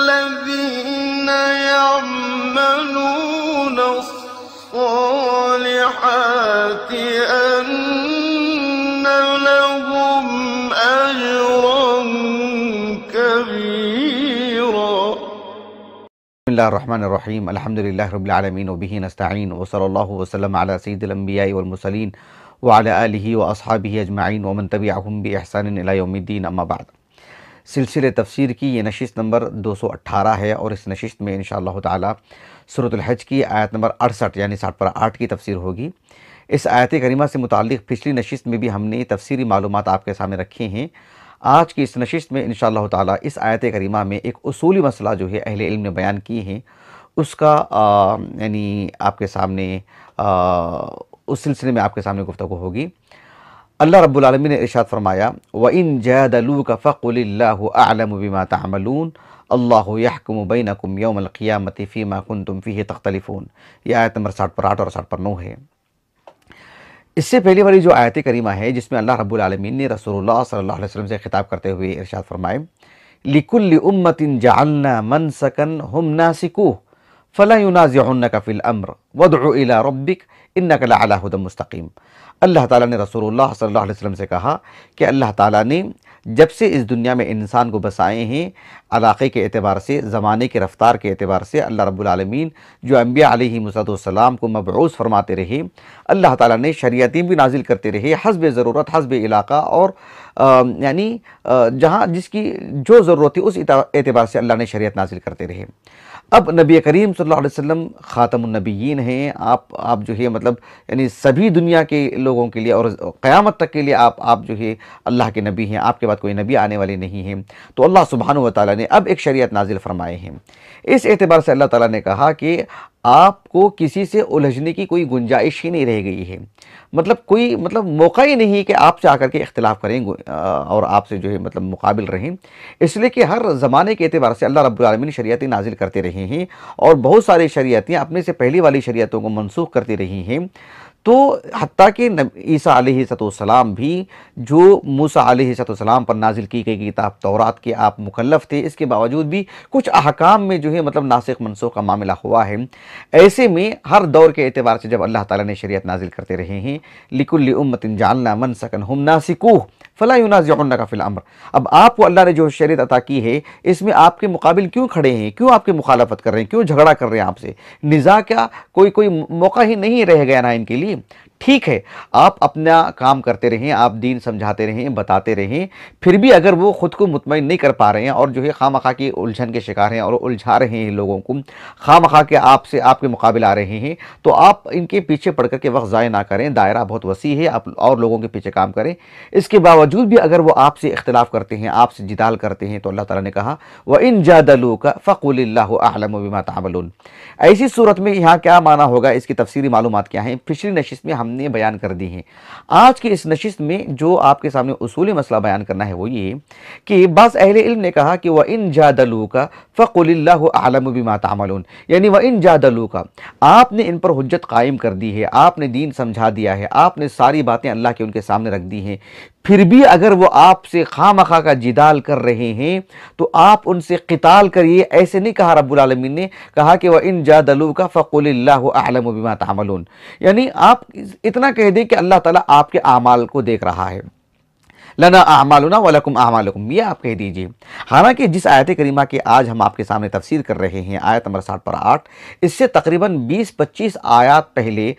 الذين يعملون الصالحات أن لهم أجرا كبيرا. بسم الله الرحمن الرحيم. الحمد لله رب العالمين وبه نستعين وصلى الله وسلم على سيد الأنبياء والمرسلين وعلى آلہ واصحابہ اجمعین ومن تبعہم بإحسان الی یوم الدین. اما بعد، سلسلہ تفسیر کی یہ نشست نمبر 218 ہے، اور اس نشست میں انشاءاللہ تعالی سورۃ الحج کی آیت نمبر 68 یعنی 60/8 کی تفسیر ہوگی. اس آیت کریمہ سے متعلق پچھلی نشست میں بھی ہم نے تفسیری معلومات آپ کے سامنے رکھے ہیں. آج کی اس نشست میں انشاءاللہ تعالی اس آیت کریمہ میں ایک اصولی مسئلہ جو ہے اہل علم نے بیان کی ہیں، اس کا یعنی آپ کے سامنے اس سلسلے میں آپ کے سامنے گفتگو ہوگی. اللہ رب العالمین نے ارشاد فرمایا، وَإِن جَادَلُوكَ فَقُلِ اللَّهُ أَعْلَمُ بِمَا تَعْمَلُونَ اللَّهُ يَحْكُمُ بَيْنَكُمْ يَوْمَ الْقِيَامَةِ فِيمَا كُنْتُمْ فِيهِ تَخْتَلِفُونَ. یہ آیت نمبر 60/8 اور 60/9 ہے. اس سے پہلی والی جو آیت کریمہ ہے جس میں اللہ رب العالمین نے رسول اللہ صلی اللہ علیہ وسلم سے خطاب کرتے ہوئے ارشاد فرمائے، لِكُلِّ أُمَّةٍ جَعَلْنَا مَنْسَكًا هُمْ نَاسِكُوهُ فَلَا يُنَازِعُنَّكَ فِي الْأَمْرِ وَادْعُ إِلَى رَبِّكَ إِنَّكَ لَعَلَىٰ هُدًى مُسْتَقِيمٍ. اللہ تعالیٰ نے رسول اللہ صلی اللہ علیہ وسلم سے کہا کہ اللہ تعالیٰ نے جب سے اس دنیا میں انسان کو بسائے ہیں، علاقے کے اعتبار سے، زمانے کے رفتار کے اعتبار سے، اللہ رب العالمین جو انبیاء علیہ السلام کو مبعوث فرماتے رہے، اللہ تعالیٰ نے شریعتیں بھی نازل کرتے رہے حسب ضرورت، حسب علاقہ، اور یعنی جہاں جس کی جو ضرورت تھی اس اعتبار سے اللہ نے شریعت نازل کرتے رہے. اب نبی کریم صلی اللہ علیہ وسلم خاتم النبیین ہیں. آپ جو ہے مطلب یعنی سبھی دنیا کے لوگوں کے لیے اور قیامت تک کے لیے آپ جو ہے اللہ کے نبی ہیں. آپ کے بعد کوئی نبی آنے والے نہیں ہیں. تو اللہ سبحانہ و تعالیٰ نے اب ایک شریعت نازل فرمائے ہیں. اس اعتبار سے اللہ تعالیٰ نے کہا کہ آپ کو کسی سے الجھنے کی کوئی گنجائش ہی نہیں رہ گئی ہے. کوئی موقع ہی نہیں کہ آپ سے آ کر کے اختلاف کریں اور آپ سے جو ہے مقابل رہیں. اس لیے کہ ہر زمانے کے اعتبار سے اللہ رب العالمین شریعتیں نازل کرتے رہے ہیں، اور بہت ساری شریعتیں اپنے سے پہلی والی شریعتوں کو منسوخ کرتی رہی ہیں. تو حتیٰ کہ عیسیٰ علیہ السلام بھی جو موسیٰ علیہ السلام پر نازل کی گئی کتاب تورات کے آپ مکلف تھے، اس کے باوجود بھی کچھ احکام میں جو ہے ناسخ منسوخ کا معاملہ ہوا ہے. ایسے میں ہر دور کے اعتبار سے جب اللہ تعالیٰ نے شریعت نازل کرتے رہے ہیں، لِكُلِّ أُمَّةٍ جَعَلْنَا مَنْسَكًا هُمْ نَاسِكُوهُ فَلَا يُنَازِعُنَّكَ فِي الْأَمْرِ. اب آپ کو اللہ نے جو شریعت عطا کی ہے، اس میں آپ کے مقابل کیوں کھڑے ہیں؟ کیوں آپ کی مخالفت کر رہے ہیں؟ کیوں جھگڑا کر رہے ہیں آپ سے؟ نزاع کیا کوئی موقع ہی نہیں رہ گیا نا ان کے لیے؟ ٹھیک ہے، آپ اپنا کام کرتے رہیں، آپ دین سمجھاتے رہیں، بتاتے رہیں، پھر بھی اگر وہ خود کو مطمئن نہیں کر پا رہے ہیں اور جو ہے خواہ مخواہ کی الجھن کے شکار ہیں اور الجھا رہے ہیں لوگوں کو، خواہ مخواہ کے آپ کے مقابل آ رہے ہیں، تو آپ ان کے پیچھے پڑ کر کے وقت ضائع نہ کریں. دائرہ بہت وسیع ہے، آپ اور لوگوں کے پیچھے کام کریں. اس کے باوجود بھی اگر وہ آپ سے اختلاف کرتے ہیں، آپ سے جدال کرتے ہیں، تو اللہ تعالیٰ نے کہا وَإِن جَادَلُوكَ فَقُلِ اللَّهُ أَعْلَمُ بِمَا تَعْمَلُونَ. ایسی صورت میں یہاں کیا معنی ہوگا، اس کی تفسیری معلومات کیا ہیں، پچھلی نشست میں ہم نے بیان کر دی ہیں. آج کی اس نشست میں جو آپ کے سامنے اصولی مسئلہ بیان کرنا ہے وہ یہ کہ بعض اہل علم نے کہا کہ وَإِن جَادَلُوكَ فَقُلِ اللَّهُ أَعْلَمُ بِمَا تَعْمَلُونَ، یعنی وَإِن جَادَلُوكَ، آپ نے ان پر حجت قائم کر دی ہے، آپ نے دین سمجھا دیا ہے، آپ نے ساری باتیں اللہ کے ان کے سامنے رکھ دی ہیں، پھر بھی اگر وہ آپ سے خواہ مخواہ کا جدال کر رہے ہیں تو آپ ان سے قتال کریے. ایسے نہیں کہا رب العالمین نے، کہا کہ وَإِن جَادَلُوكَ فَقُلِ اللَّهُ أَعْلَمُ بِمَا تَعْمَلُونَ، یعنی آپ اتنا کہہ دیں کہ اللہ تعالیٰ آپ کے اعمال کو دیکھ رہا ہے. لنا اعمالنا ولکم اعمالکم، یہ آپ کہہ دیجئے. حالانکہ جس آیت کریمہ کے آج ہم آپ کے سامنے تفسیر کر رہے ہیں، آیت نمبر 60/8، اس سے تقریباً 20-25 آیات پہلے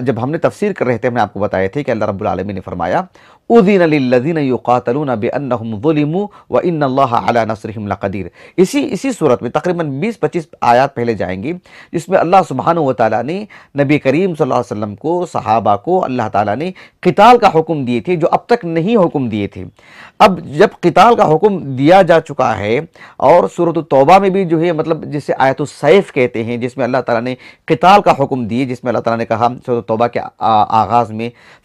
جب ہم نے تفسیر کر رہے تھے، ہم نے آپ کو بتائے تھے کہ اللہ رب العالمین نے فرمایا اُذِنَ لِلَّذِينَ يُقَاتَلُونَ بِأَنَّهُمْ ظُلِمُوا وَإِنَّ اللَّهَ عَلَى نَصْرِهِمْ لَقَدِيرٌ. اسی صورت میں تقریباً 20-25 آیات پہلے جائیں گی، جس میں اللہ سبحانہ و تعالیٰ نے نبی کریم صلی اللہ علیہ وسلم کو، صحابہ کو اللہ تعالیٰ نے قتال کا حکم دیے تھے جو اب تک نہیں حکم دیے تھے. اب جب قتال کا حکم دیا جا چکا ہے، اور سورۃ التوبہ میں بھی جو ہے جسے آیت السیف کہتے ہیں، جس میں اللہ تعالیٰ نے قتال کا حکم دیے، جس میں اللہ تعالیٰ نے کہا سورۃ التوبہ کے آغاز میں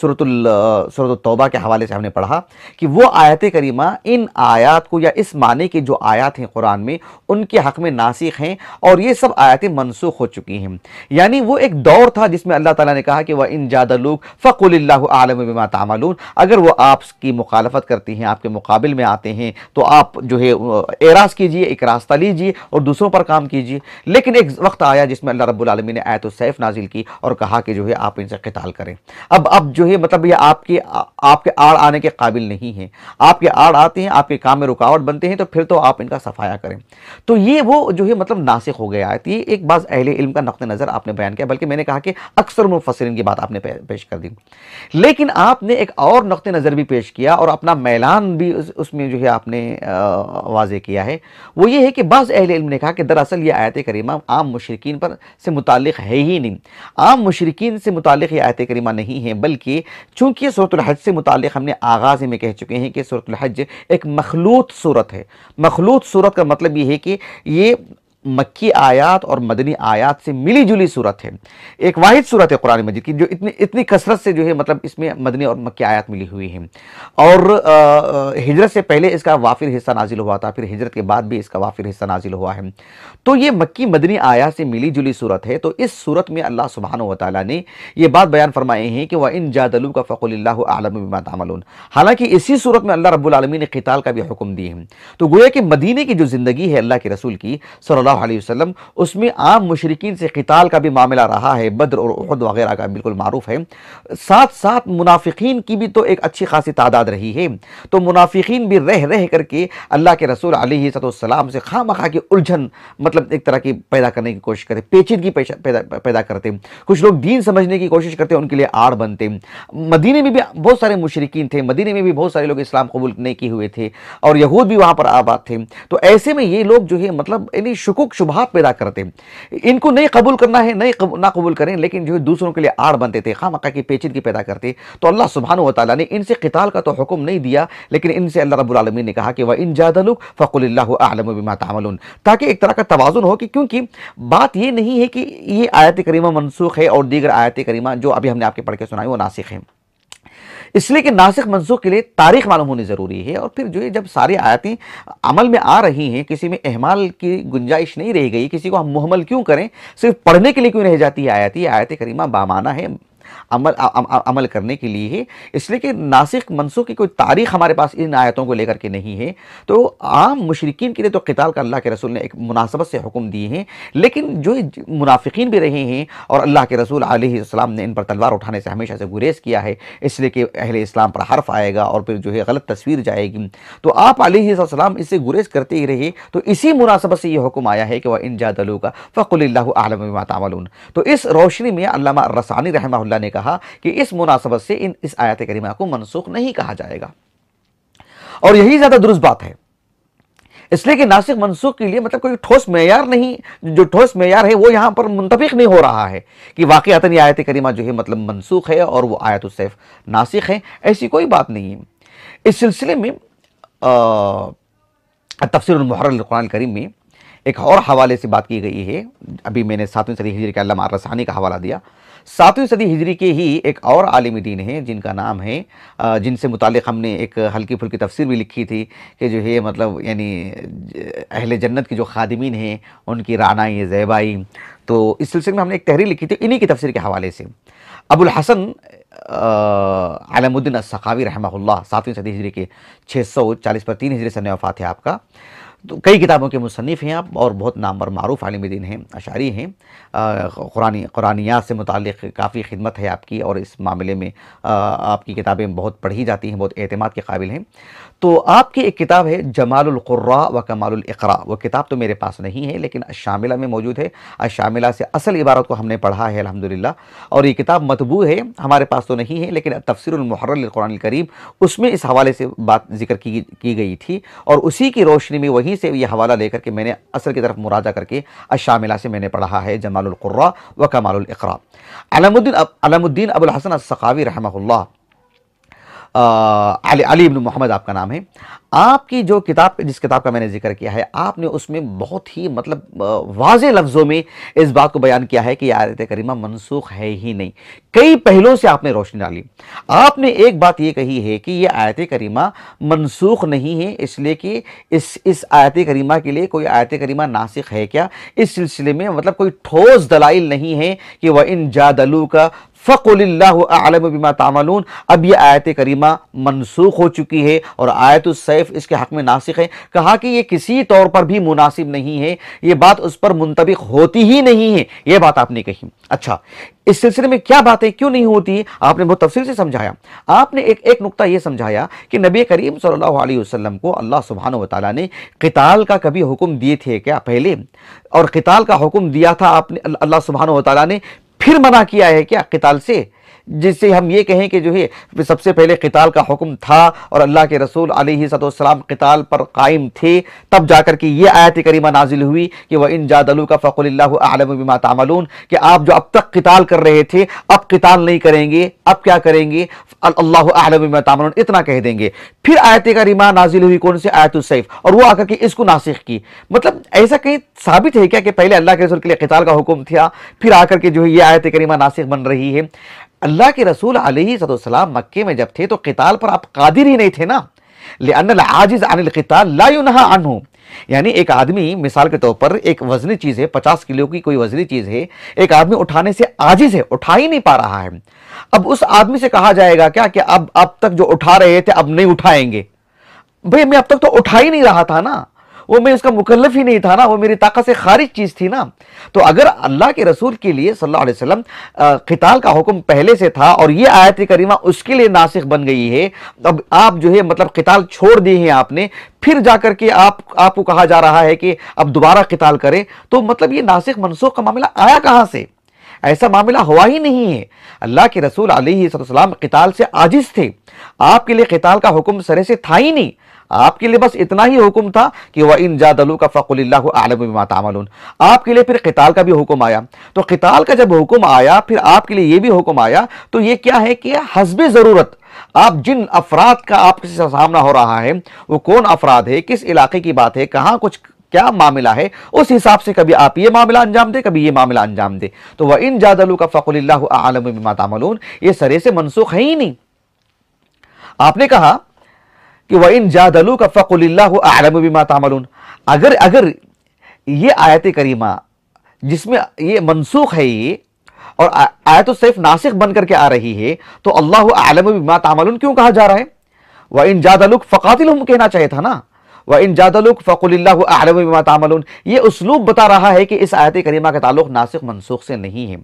سورۃ التوبہ کے حوالے سے ہم نے پڑھا کہ وہ آیت کریمہ ان آیات کو یا اس معنی کی جو آیات ہیں قرآن میں ان کے حق میں ناسخ ہیں، اور یہ سب آیتیں منسوخ ہو چکی ہیں۔ یعنی وہ ایک دور تھا جس میں اللہ تعالیٰ نے کہا کہ وَإِن جَادَلُوكَ فَقُلِ اللَّهُ أَعْلَمُ بِمَا تَعْمَلُونَ، اگر وہ آپ کی مخالفت کرتی ہیں، آپ کے مقابل میں آتے ہیں، تو آپ جو ہے اعراض کیجئے، ایک راستہ لیجئے اور دوسروں پر کام کیجئے۔ لیکن ایک وقت آیا جس میں اللہ رب العالمین نے آیت السیف نازل کی اور کہا کہ جو ہے آپ ان سے قتال کریں۔ اب جو ہے مطلب یہ آپ کے آڑ آنے کے قابل نہیں ہیں، آپ کے آڑ آتے ہیں، آپ کے کام میں رکاوٹ بنتے ہیں، تو پھر تو آپ ان کا صفایا کریں۔ تو یہ وہ جو ہے مطلب ناسخ ہو گیا ہے۔ یہ ایک بعض اہل علم کا نقطہ نظر آپ نے بیان کیا، بلکہ میں نے کہا کہ اکثر مفسرین کی بات آپ نے پیش کر دی، لیکن آپ نے ایک اور نقطہ نظر بھی پیش کیا اور اپنا میلان بھی اس میں جو ہے آپ نے واضح کیا ہے۔ وہ یہ ہے کہ بعض اہل علم نے کہا کہ دراصل یہ آیت کریمہ عام مشرکین پر سے متعلق ہے ہی نہیں، عام مشرکین سے متعلق یہ آیت کریمہ نہیں ہے، بلکہ چونکہ سورۃ الحج سے متعلق ہم نے آغاز میں کہہ چکے ہیں کہ سورۃ الحج ایک مخلوط صورت ہے۔ مخلوط صورت کا مطلب یہ ہے کہ یہ مکی آیات اور مدنی آیات سے ملی جلی صورت ہے، ایک واحد صورت ہے قرآن مجید کی، جو اتنی کثرت سے جو ہے مطلب اس میں مدنی اور مکی آیات ملی ہوئی ہیں، اور ہجرت سے پہلے اس کا وافر حصہ نازل ہوا تھا، پھر ہجرت کے بعد بھی اس کا وافر حصہ نازل ہوا ہے۔ تو یہ مکی مدنی آیات سے ملی جلی صورت ہے۔ تو اس صورت میں اللہ سبحانہ وتعالیٰ نے یہ بات بیان فرمائے ہیں کہ وَإِن جَادَلُوكَ فَقُلِ اللَّهُ أَعْلَمُ بِمَا تَعْمَلُونَ، حالانکہ اسی صورت میں اللہ رب العالمین نے قتال کا بھی حکم دیے ہیں۔ تو گویا کہ مدینے کی جو زندگی ہے اللہ کے رسول کی صلی اللہ علیہ وسلم، اس میں عام مشرکین سے قتال کا بھی معاملہ رہا ہے، بدر اور احد وغیرہ کا بالکل معروف ہے، ساتھ ساتھ منافقین کی بھی تو ایک اچھی خاصی تعداد رہی ہے۔ تو منافقین بھی رہ کر کے اللہ کے رسول علیہ السلام سے خواہ کی الجھن مطلب ایک طرح کی پیدا کرنے کی کوشش کرتے، پیچیدگی پیدا کرتے، کچھ لوگ دین سمجھنے کی کوشش کرتے، ان کے لیے آڑ بنتے۔ مدینے میں بھی بہت سارے مشرکین تھے، مدینے میں بھی بہت سارے لوگ اسلام قبول نہیں کیے ہوئے تھے، اور یہود بھی وہاں پر آباد تھے۔ تو ایسے میں یہ لوگ جو ہے مطلب یعنی شکوک شبہات پیدا کرتے، ان کو نہیں قبول کرنا ہے، نہ قبول کریں، لیکن جو ہے دوسروں کے لیے آڑ بنتے تھے، خواہ کی پیچیدگی پیدا کرتے۔ تو اللہ سبحانہ وتعالیٰ نے ان سے قتال کا تو حکم نہیں دیا، لیکن ان سے اللہ رب العالمین نے کہا کہ وَإِن جَادَلُوكَ فَقُلِ اللَّهُ أَعْلَمُ بِمَا تَعْمَلُونَ، تاکہ ایک طرح کا توازن ہو، کہ کیونکہ بات یہ نہیں ہے کہ یہ آیت کریمہ منسوخ ہے اور دیگر آیت کریمہ جو ابھی ہم نے آپ کے پڑھ کے سنائی وہ ناسخ ہیں، اس لیے کہ ناسخ منسوخ کے لیے تاریخ معلوم ہونی ضروری ہے، اور پھر جو ہے جب ساری آیتیں عمل میں آ رہی ہیں، کسی میں اہمال کی گنجائش نہیں رہ گئی، کسی کو ہم محمل کیوں کریں، صرف پڑھنے کے لیے کیوں رہ جاتی ہے آیت؟ یہ آیت کریمہ بامانہ ہے، عمل کرنے کے لیے ہے، اس لیے کہ ناسخ منسوخ کی کوئی تاریخ ہمارے پاس ان آیتوں کو لے کر کے نہیں ہے۔ تو عام مشرکین کے لیے تو قتال کا اللہ کے رسول نے ایک مناسبت سے حکم دیے ہیں، لیکن جو منافقین بھی رہے ہیں اور اللہ کے رسول علیہ السلام نے ان پر تلوار اٹھانے سے ہمیشہ سے گریز کیا ہے، اس لیے کہ اہل اسلام پر حرف آئے گا اور پھر جو ہے غلط تصویر جائے گی، تو آپ علیہ السلام اس سے گریز کرتے ہی رہے۔ تو اسی مناسبت سے یہ حکم آیا ہے کہ وَإِن جَادَلُوكَ فَقُلِ اللَّهُ أَعْلَمُ بِمَا تَعْمَلُونَ۔ تو اس روشنی میں علامہ الرسانی رحمہ اللہ نے کہا کہ اس مناسبت سے اس آیت کریمہ کو منسوخ نہیں کہا جائے گا، اور یہی زیادہ درست بات ہے، اس لیے کہ ناسخ منسوخ کے لیے مطلب کوئی ٹھوس معیار نہیں، جو ٹھوس معیار ہے وہ یہاں پر منطبق نہیں ہو رہا ہے کہ واقعتاً یہ آیت کریمہ جو ہے مطلب منسوخ ہے اور وہ آیت السیف ناسخ ہے، ایسی کوئی بات نہیں ہے۔ اس سلسلے میں تفسیر المحرر للقرآن الکریم میں ایک اور حوالے سے بات کی گئی ہے، ابھی میں نے 7ویں صدی ہجری کے علامہ الرسانی کا حوالہ دیا۔ 7ویں صدی ہجری کے ہی ایک اور عالم دین ہیں جن کا نام ہے، جن سے متعلق ہم نے ایک ہلکی پھلکی تفسیر بھی لکھی تھی کہ جو ہے مطلب یعنی اہل جنت کی جو خادمین ہیں ان کی رعنائی زیبائی، تو اس سلسلے میں ہم نے ایک تحریر لکھی تھی انہی کی تفسیر کے حوالے سے۔ ابو الحسن علم الدین السخاوی رحمہ اللہ 7ویں صدی ہجری کے 640 پر 3 ہجری سن وفات ہے آپ کا، تو کئی کتابوں کے مصنف ہیں آپ اور بہت نامور معروف عالم دین ہیں، اشعری ہیں، قرآنیات سے متعلق کافی خدمت ہے آپ کی، اور اس معاملے میں آپ کی کتابیں بہت پڑھی جاتی ہیں، بہت اعتماد کے قابل ہیں۔ تو آپ کی ایک کتاب ہے جمال القراء و کمال الاقراء، وہ کتاب تو میرے پاس نہیں ہے لیکن الشاملہ میں موجود ہے، الشاملہ سے اصل عبارت کو ہم نے پڑھا ہے الحمدللہ، اور یہ کتاب مطبوع ہے، ہمارے پاس تو نہیں ہے لیکن تفسیر المحرر للقرآن الکریم اس میں اس حوالے سے بات ذکر کی گئی تھی، اور اسی کی روشنی میں وہیں سے یہ حوالہ لے کر کے میں نے اصل کی طرف مراجعہ کر کے الشاملہ سے میں نے پڑھا ہے جمال القراء و کمال الاقراء۔ علم الدین ابو الحسن السخاوی رحمہ اللہ علی ابن محمد آپ کا نام ہے، آپ کی جو کتاب، جس کتاب کا میں نے ذکر کیا ہے، آپ نے اس میں بہت ہی مطلب واضح لفظوں میں اس بات کو بیان کیا ہے کہ یہ آیت کریمہ منسوخ ہے ہی نہیں۔ کئی پہلوؤں سے آپ نے روشنی ڈالی۔ آپ نے ایک بات یہ کہی ہے کہ یہ آیت کریمہ منسوخ نہیں ہے، اس لیے کہ اس آیت کریمہ کے لیے کوئی آیت کریمہ ناسخ ہے کیا؟ اس سلسلے میں مطلب کوئی ٹھوس دلائل نہیں ہے کہ وَإِن جَادَلُوكَ فَقُلِ اللَّهُ أَعْلَمُ بِمَا تَعْمَلُونَ۔ اب یہ آیت کریمہ منسوخ ہو چکی ہے اور آیت السیف اس کے حق میں ناسخ ہے۔ کہا کہ یہ کسی طور پر بھی مناسب نہیں ہے، یہ بات اس پر منطبق ہوتی ہی نہیں ہے، یہ بات آپ نے کہی۔ اچھا، اس سلسلے میں کیا باتیں کیوں نہیں ہوتی؟ آپ نے بہت تفصیل سے سمجھایا۔ آپ نے ایک نقطہ یہ سمجھایا کہ نبی کریم صلی اللہ علیہ وسلم کو اللہ سبحانہ وتعالیٰ نے قتال کا کبھی حکم دیے تھے کیا پہلے؟ اور قتال کا حکم دیا تھا آپ نے، اللہ سبحانہ وتعالیٰ نے پھر منع کیا ہے کیا قتال سے؟ جس سے ہم یہ کہیں کہ جو ہے سب سے پہلے قتال کا حکم تھا اور اللہ کے رسول علیہ السلام قتال پر قائم تھے، تب جا کر کے یہ آیت کریمہ نازل ہوئی کہ وَإِن جَادَلُوكَ فَقُلِ اللَّهُ أَعْلَمُ بِمَا تَعْمَلُونَ، کہ آپ جو اب تک قتال کر رہے تھے اب قتال نہیں کریں گے، اب کیا کریں گے؟ اللہ اعلم بما تعملون، اتنا کہہ دیں گے۔ پھر آیت کریمہ نازل ہوئی کون سی؟ آیت السیف، اور وہ آ کر کے اس کو ناسخ کی۔ مطلب ایسا کہیں ثابت ہے کیا کہ پہلے اللہ کے رسول کے لیے قتال کا حکم تھا، پھر آ کر کے جو ہے یہ آیت کریمہ ناسخ بن رہی ہے؟ اللہ کے رسول علیہ السلام مکے میں جب تھے تو قتال پر آپ قادر ہی نہیں تھے نا، لأن العاجز عن القتال لا ينہى عنہ۔ یعنی ایک آدمی مثال کے طور پر ایک وزنی چیز ہے، 50 کلو کی کوئی وزنی چیز ہے، ایک آدمی اٹھانے سے عاجز ہے، اٹھا ہی نہیں پا رہا ہے، اب اس آدمی سے کہا جائے گا کیا کہ اب تک جو اٹھا رہے تھے اب نہیں اٹھائیں گے؟ بھئی میں اب تک تو اٹھا ہی نہیں رہا تھا نا، وہ میں اس کا مکلف ہی نہیں تھا نا، وہ میری طاقت سے خارج چیز تھی نا۔ تو اگر اللہ کے رسول کے لیے صلی اللہ علیہ وسلم قتال کا حکم پہلے سے تھا اور یہ آیت کریمہ اس کے لیے ناسخ بن گئی ہے، اب آپ جو ہے مطلب قتال چھوڑ دیے ہیں آپ نے، پھر جا کر کے آپ کو کہا جا رہا ہے کہ اب دوبارہ قتال کرے، تو مطلب یہ ناسخ منسوخ کا معاملہ آیا کہاں سے؟ ایسا معاملہ ہوا ہی نہیں ہے۔ اللہ کے رسول علیہ السلام قتال سے عاجز تھے، آپ کے لیے قتال کا حکم سرے سے تھا ہی نہیں، آپ کے لیے بس اتنا ہی حکم تھا کہ وَإِن جَادَلُوكَ فَقُلِ اللَّهُ أَعْلَمُ بِمَا تَعْمَلُونَ۔ آپ کے لیے پھر قتال کا بھی حکم آیا، تو قتال کا جب حکم آیا پھر آپ کے لیے یہ بھی حکم آیا، تو یہ کیا ہے کہ حسب ضرورت آپ جن افراد کا آپ سے سامنا ہو رہا ہے، وہ کون افراد ہے، کس علاقے کی بات ہے، کہاں کچھ کیا معاملہ ہے، اس حساب سے کبھی آپ یہ معاملہ انجام دے، کبھی یہ معاملہ انجام دے۔ تو وَإِن جَادَلُوكَ فَقُلِ اللَّهُ أَعْلَمُ بِمَا تَعْمَلُونَ یہ سرے سے منسوخ ہے ہی نہیں۔ آپ نے کہا کہ وَإِن جَادَلُوكَ فَقُلِ اللَّهُ أَعْلَمُ بِمَا تَعْمَلُونَ، اگر یہ آیت کریمہ جس میں یہ منسوخ ہے یہ اور آیت السیف ناسخ بن کر کے آ رہی ہے، تو اللہ اعلم بما تعملون کیوں کہا جا رہا ہے؟ وَإِن جَادَلُوكَ فَقَاتِلْهُمْ کہنا چاہیے تھا نا، وَإِن جَادَلُوكَ فَقُلِ اللَّهُ أَعْلَمُ بِمَا تَعْمَلُونَ۔ یہ اسلوب بتا رہا ہے کہ اس آیت کریمہ کا تعلق ناسخ منسوخ سے نہیں ہے۔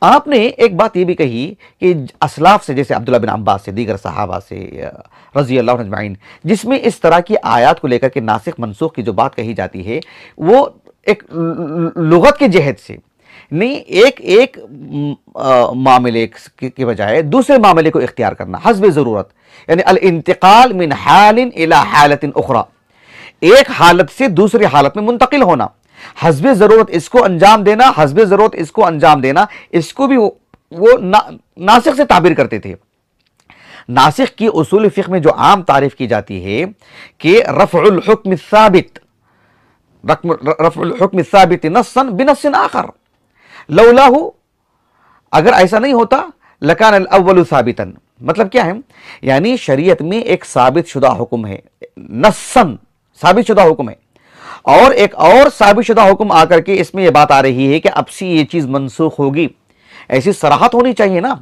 آپ نے ایک بات یہ بھی کہی کہ اسلاف سے، جیسے عبداللہ بن عباس سے، دیگر صحابہ سے رضی اللہ عنہ اجمعین، جس میں اس طرح کی آیات کو لے کر کے ناسخ منسوخ کی جو بات کہی جاتی ہے، وہ ایک لغت کے جہت سے نہیں، ایک معاملے کے بجائے دوسرے معاملے کو اختیار کرنا حسب ضرورت، یعنی الانتقال من حال الى حالت اخرى، ایک حالت سے دوسری حالت میں منتقل ہونا، حسب ضرورت اس کو انجام دینا، حسب ضرورت اس کو انجام دینا، اس کو بھی وہ ناسخ سے تعبیر کرتے تھے۔ ناسخ کی اصول فقہ میں جو عام تعریف کی جاتی ہے کہ رفع الحکم الثابت نصا بنص آخر، لولاہ، اگر ایسا نہیں ہوتا لکان الاول ثابتا۔ مطلب کیا ہے؟ یعنی شریعت میں ایک ثابت شدہ حکم ہے، نصاً ثابت شدہ حکم ہے، اور ایک اور ثابت شدہ حکم آ کر کے اس میں یہ بات آ رہی ہے کہ اب سے یہ چیز منسوخ ہوگی، ایسی صراحت ہونی چاہیے نا۔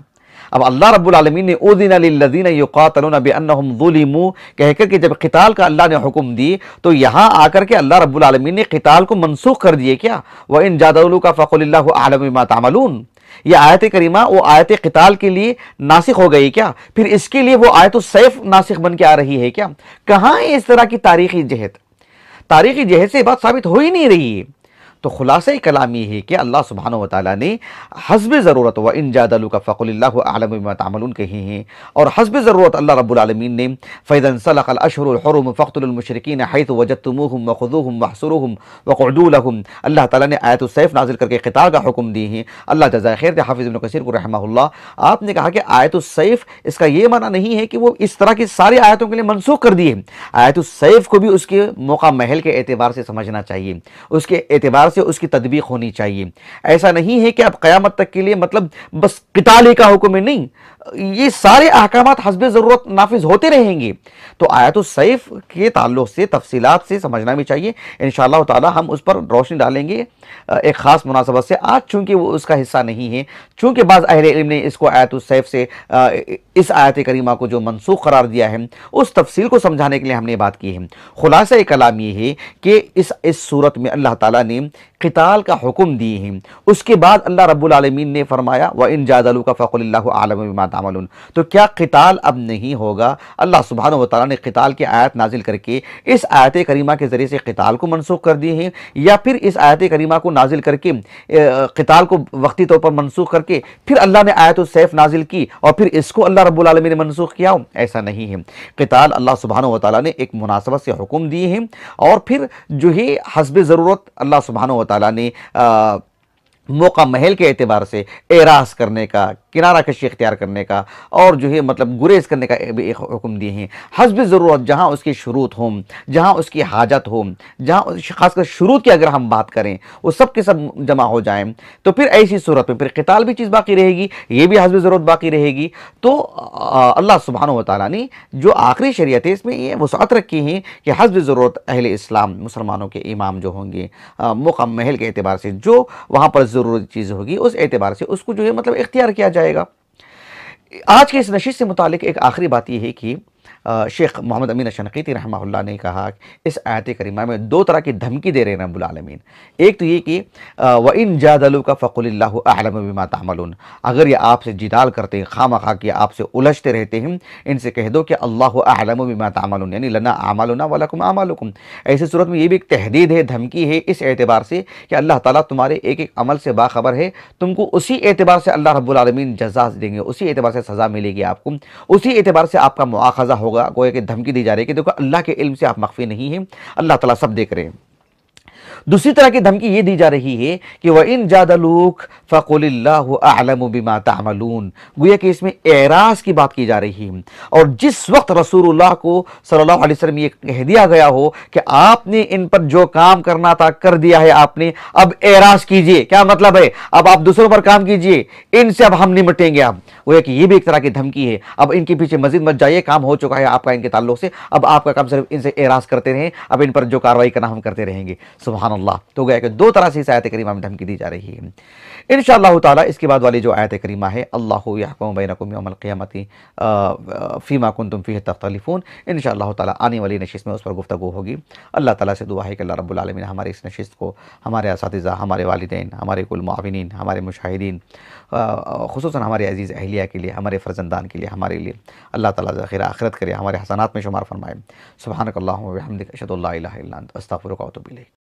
اب اللہ رب العالمین نے اذن للذین یقاتلون بانہم ظلموا کہہ کر کہ جب قتال کا اللہ نے حکم دی، تو یہاں آ کر کے اللہ رب العالمین نے قتال کو منسوخ کر دیے کیا؟ وَإِن جَادَلُوكَ فَقُلِ اللَّهُ أَعْلَمُ بِمَا تَعْمَلُونَ۔ یہ آیت کریمہ وہ آیت قتال کے لیے ناسخ ہو گئی کیا؟ پھر اس کے لیے وہ آیت السیف ناسخ بن کے آ رہی ہے کیا؟ کہاں ہے اس طرح کی تاریخی جہت؟ تاریخی جہت سے بات ثابت ہو ہی نہیں رہی ہے۔ تو خلاصہ کلام یہ ہے کہ اللہ سبحانہ و تعالیٰ نے حسب ضرورت وَإِن جَادَلُوكَ فَقُلِ اللَّهُ أَعْلَمُ بِمَا تَعْمَلُونَ کہے ہیں، اور حسب ضرورت اللہ رب العالمین نے فَإِذَا انسَلَخَ الْأَشْهُرُ الْحُرُمُ فَاقْتُلُوا الْمُشْرِكِينَ حَيْثُ وَجَدتُّمُوهُمْ وَخُذُوهُمْ وَاحْصُرُوهُمْ وَاقْعُدُوا لَهُمْ، اللہ تعالیٰ نے آیت السیف نازل کر کے قتال کا حکم دی ہے۔ اللہ جزائے خیر دے حافظ ابن کثیر کو رحمہ اللہ، آپ نے کہا کہ آیت السیف اس کا یہ معنی نہیں ہے کہ وہ اس طرح کی ساری آیتوں کے لیے منسوخ کر دی ہے۔ آیت السیف کو بھی اس کے موقع محل کے اعتبار سے سمجھنا چاہیے، اس کے اعتبار سے اس کی تطبیق ہونی چاہیے۔ ایسا نہیں ہے کہ اب قیامت تک کے لیے مطلب بس قتال ہی کا حکم ہے، نہیں، یہ سارے احکامات حسب ضرورت نافذ ہوتے رہیں گے۔ تو آیت السیف کے تعلق سے تفصیلات سے سمجھنا بھی چاہیے۔ انشاءاللہ تعالی ہم اس پر روشنی ڈالیں گے ایک خاص مناسبت سے۔ آج چونکہ وہ اس کا حصہ نہیں ہے، چونکہ بعض اہل علم نے اس کو آیت السیف سے اس آیت کریمہ کو جو منسوخ قرار دیا ہے، اس تفصیل کو سمجھانے کے لیے ہم نے بات کی ہے۔ خلاصہ کلام یہ ہے کہ اس صورت میں اللہ تعالیٰ نے قتال کا حکم دیے ہیں، اس کے بعد اللہ رب العالمین نے فرمایا وَإِن جَادَلُوكَ فَقُلِ اللَّهُ أَعْلَمُ بِمَا تَعْمَلُونَ۔ تو کیا قتال اب نہیں ہوگا؟ اللہ سبحانہ و تعالیٰ نے قتال کی آیت نازل کر کے اس آیت کریمہ کے ذریعے سے قتال کو منسوخ کر دیے ہیں، یا پھر اس آیت کریمہ کو نازل کر کے قتال کو وقتی طور پر منسوخ کر کے پھر اللہ نے آیت السیف نازل کی اور پھر اس کو اللہ رب العالمین نے منسوخ کیا ہو؟ ایسا نہیں ہے۔ قتال اللہ سبحانہ و تعالیٰ نے ایک مناسبت سے حکم دیے ہیں، اور پھر جو ہے حسب ضرورت اللہ سبحانہ و تعالیٰ نے موقع محل کے اعتبار سے اعراض کرنے کا، کنارہ کشی اختیار کرنے کا، اور جو ہے مطلب گریز کرنے کا بھی ایک حکم دیے ہیں۔ حسب ضرورت جہاں اس کی شروط ہوں، جہاں اس کی حاجت ہو، جہاں خاص کر شروط کی اگر ہم بات کریں وہ سب کے سب جمع ہو جائیں، تو پھر ایسی صورت میں پھر قتال بھی چیز باقی رہے گی، یہ بھی حسب ضرورت باقی رہے گی۔ تو اللہ سبحانہ و تعالیٰ نے جو آخری شریعت ہے اس میں یہ وسعت رکھی ہے کہ حسب ضرورت اہل اسلام، مسلمانوں کے امام جو ہوں گے، موقع محل کے اعتبار سے جو وہاں پر ضروری چیز ہوگی اس اعتبار سے اس کو جو ہے مطلب اختیار کیا جائے گا۔ آج کے اس نشست سے متعلق ایک آخری بات یہ ہے کہ شیخ محمد امین الشنقیطی رحمہ اللہ نے کہا کہ اس آیت کریمہ میں دو طرح کی دھمکی دے رہے ہیں رب العالمین۔ ایک تو یہ کہ وَإِن جَادَلُوكَ فَقُلِ اللَّهُ أَعْلَمُ بِمَا تَعْمَلُونَ، اگر یہ آپ سے جدال کرتے ہیں، خواہ کہ آپ سے الجھتے رہتے ہیں، ان سے کہہ دو کہ اللہ اعلم بما تعملون، یعنی لنا اعمالنا ولکم اعمالکم۔ ایسی صورت میں یہ بھی ایک تحدید ہے، دھمکی ہے، اس اعتبار سے کہ اللہ تعالیٰ تمہارے ایک ایک عمل سے باخبر ہے، تم کو اسی اعتبار سے اللہ رب العالمین جزا دیں گے، اسی اعتبار سے سزا ملے گی آپ کو، اسی اعتبار سے آپ کا مؤاخذہ ہوگا۔ گویا کہ دھمکی دی جا رہی ہے کہ دیکھو اللہ کے علم سے آپ مخفی نہیں ہیں، اللہ تعالیٰ سب دیکھ رہے ہیں۔ دوسری طرح کی دھمکی یہ دی جا رہی ہے کہ وَإِن جَادَلُوكَ فَقُلِ اللَّهُ أَعْلَمُ بِمَا تَعْمَلُونَ، گویا کہ اس میں اعراض کی بات کی جا رہی ہے، اور جس وقت رسول اللہ کو صلی اللہ علیہ وسلم یہ کہہ دیا گیا ہو کہ آپ نے ان پر جو کام کرنا تھا کر دیا ہے آپ نے، اب اعراض کیجئے۔ کیا مطلب ہے؟ اب آپ دوسروں پر کام کیجئے، ان سے اب ہم نمٹیں گے۔ اب گویا کہ یہ بھی ایک طرح کی دھمکی ہے، اب ان کے پیچھے مزید مت جائیے، کام ہو چکا ہے آپ کا ان کے تعلق سے، اب آپ کا کام صرف ان سے اعراض کرتے رہیں، اب ان پر جو کارروائی کرنا ہم کرتے رہیں گے۔ سبحان اللہ۔ تو گیا کہ دو طرح سے اس آیت کریمہ میں دھمکی دی جا رہی ہے۔ انشاءاللہ تعالی اس کے بعد والی جو آیت کریمہ ہے اللہ یحکم بینکم یوم القیامت فیما کنتم فیہ تختلفون، انشاءاللہ تعالی آنے والی نشست میں اس پر گفتگو ہوگی۔ اللہ تعالیٰ سے دعا ہے کہ اللہ رب العالمین ہمارے اس نشست کو، ہمارے اساتذہ، ہمارے والدین، ہمارے کل معاونین، ہمارے مشاہدین، خصوصاً ہمارے عزیز اہلیہ کے لیے، ہمارے فرزندان کے لیے، ہمارے لیے اللہ تعالیٰ ذخیرہ آخرت کرے، ہمارے حسنات میں شمار فرمائے۔ سبحانک اللہم و بحمدک، اشہد ان لا الہ الا انت، استغفرک و اتوب الیک۔